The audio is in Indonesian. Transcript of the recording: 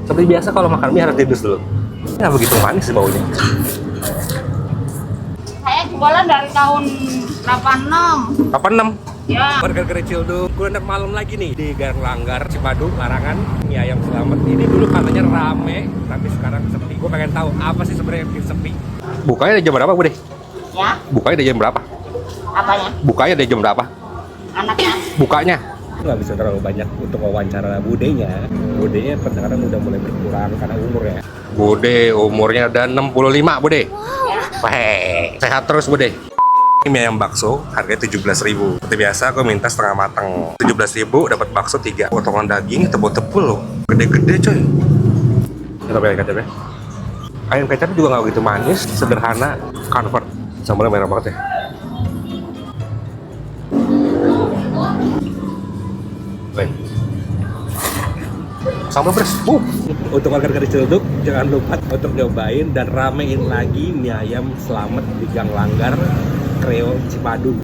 Seperti biasa kalau makan mie harus direbus dulu. Nggak begitu manis sih baunya. Saya jualan dari tahun 86. 86. Ya. Burger Kecil Ciledug, kuliner malam lagi nih di Gang Langgar, Cipadu, Larangan, mie ayam selamat. Ini dulu katanya rame, tapi sekarang sepi. Gue pengen tahu apa sih sebenarnya yang bikin sepi. Bukanya dari jam berapa, Bude? Ya. Bukanya dari jam berapa? Apanya? Bukanya dari jam berapa? Anaknya. Bukanya. Nggak bisa terlalu banyak untuk wawancara budenya. Budenya sekarang udah mulai berkurang karena umur ya. Bude umurnya udah 65, Bude. Ya. Weh, sehat terus, Bude. Ini mie ayam bakso, harganya 17.000. Seperti biasa aku minta setengah matang. 17.000 dapat bakso 3. Potongan daging tebel-tebel loh. Gede-gede coy. Kita pakai kecapnya. Ayam kecapnya juga nggak begitu manis, sederhana, comfort. Sambalnya merah banget ya. Weh. Sambal pedas. Untuk warga dari Ciledug, jangan lupa untuk nyobain dan ramein lagi mie ayam selamat di Gang Langgar, Kreo, Cipadu.